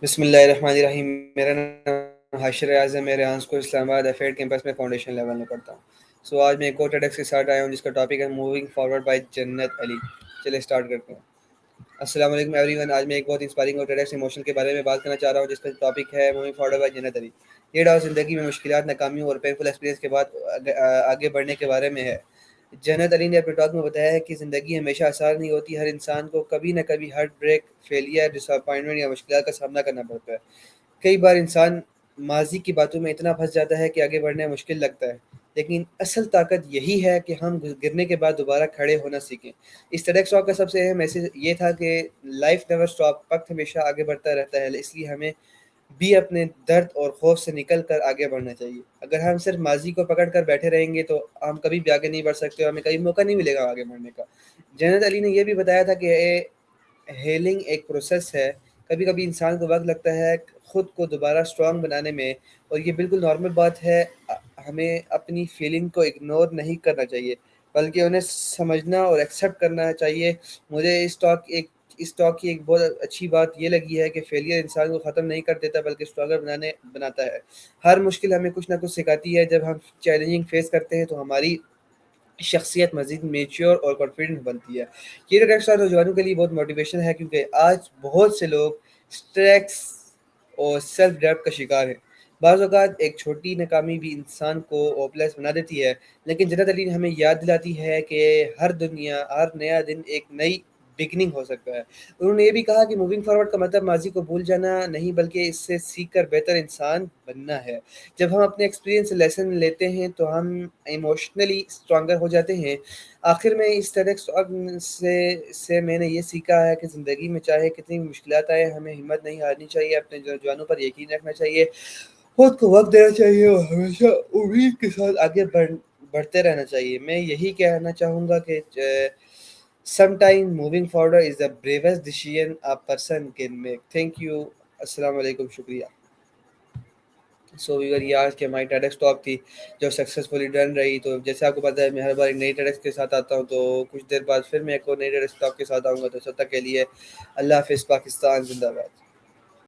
بسم اللہ الرحمن الرحیم. میرا نام حاشر اعظم. میں ریحانس کو اسلام آباد ایفیڈ کیمپس میں فاؤنڈیشن لیول میں پڑھتا ہوں. آج میں ایک اور ٹیڈکس کے ساتھ آیا ہوں جس کا ٹاپک ہے موونگ فارورڈ بائی جنت علی. چلے اسٹارٹ کرتے ہیں. السلام علیکم ایوری ون. آج میں ایک بہت انسپائرنگ اور ٹیڈکس ایموشن کے بارے میں بات کرنا چاہ رہا ہوں جس کا ٹاپک ہے موونگ فارورڈ بائی جنت علی. یہ ڈاؤ زندگی میں مشکلات، ناکامیوں اور پینفل ایکسپیرینس کے بعد آگے بڑھنے کے بارے میں ہے. جنت علی نے اپنے ٹاک میں بتایا ہے کہ زندگی ہمیشہ آسان نہیں ہوتی. ہر انسان کو کبھی نہ کبھی ہارٹ بریک، فیلئر، ڈس اپوائنٹمنٹ یا مشکلات کا سامنا کرنا پڑتا ہے. کئی بار انسان ماضی کی باتوں میں اتنا پھنس جاتا ہے کہ آگے بڑھنا مشکل لگتا ہے، لیکن اصل طاقت یہی ہے کہ ہم گرنے کے بعد دوبارہ کھڑے ہونا سیکھیں. اس ٹیڈکس ٹاک کا سب سے اہم میسج یہ تھا کہ لائف نیور اسٹاپ. وقت ہمیشہ آگے بڑھتا رہتا ہے، اس لیے ہمیں بھی اپنے درد اور خوف سے نکل کر آگے بڑھنا چاہیے. اگر ہم صرف ماضی کو پکڑ کر بیٹھے رہیں گے تو ہم کبھی بھی آگے نہیں بڑھ سکتے اور ہمیں کبھی موقع نہیں ملے گا آگے بڑھنے کا. جنت علی نے یہ بھی بتایا تھا کہ ہیلنگ ایک پروسیس ہے. کبھی کبھی انسان کو وقت لگتا ہے خود کو دوبارہ اسٹرانگ بنانے میں، اور یہ بالکل نارمل بات ہے. ہمیں اپنی فیلنگ کو اگنور نہیں کرنا چاہیے بلکہ انہیں سمجھنا اور ایکسیپٹ کرنا چاہیے. مجھے اس ٹاک کی ایک بہت اچھی بات یہ لگی ہے کہ فیلئر انسان کو ختم نہیں کر دیتا بلکہ اسٹرانگر بناتا ہے. ہر مشکل ہمیں کچھ نہ کچھ سکھاتی ہے. جب ہم چیلنجنگ فیس کرتے ہیں تو ہماری شخصیت مزید میچور اور کانفیڈنٹ بنتی ہے. یہ ٹیکسٹ نوجوانوں کے لیے بہت موٹیویشن ہے کیونکہ آج بہت سے لوگ اسٹریس اور سیلف ڈیپ کا شکار ہے. بعض اوقات ایک چھوٹی ناکامی بھی انسان کو ہوپلیس بنا دیتی ہے، لیکن جنت علی ہمیں یاد دلاتی ہے کہ ہر نیا دن ایک نئی بگننگ ہو سکتا ہے. انہوں نے یہ بھی کہا کہ موونگ فارورڈ کا مطلب ماضی کو بھول جانا نہیں بلکہ اس سے سیکھ کر بہتر انسان بننا ہے. جب ہم اپنے ایکسپیرینس سے لیسن لیتے ہیں تو ہم ایموشنلی اسٹرانگر ہو جاتے ہیں. آخر میں اس ٹیڈکس ٹاک سے میں نے یہ سیکھا ہے کہ زندگی میں چاہے کتنی بھی مشکلات آئے، ہمیں ہمت نہیں ہارنی چاہیے، اپنے نوجوانوں پر یقین رکھنا چاہیے، خود کو وقت دینا چاہیے اور ہمیشہ امید کے ساتھ آگے بڑھتے رہنا چاہیے. میں یہی کہنا چاہوں گا کہ sometime moving forward is the bravest decision a person can make. Thank you. السلام علیکم. شکریہ. ویور یہ آج کے ہماری ٹیڈکس ٹاک تھی جو سکسیزفلی ڈن رہی. تو جیسے آپ کو پتہ ہے میں ہر بار ایک نئی ٹیڈکس کے ساتھ آتا ہوں، تو کچھ دیر بعد پھر میں ایک اور نئی ٹیڈکس ٹاک کے ساتھ آؤں گا. تو سب تک کے لیے اللہ حافظ. پاکستان زندہ باد.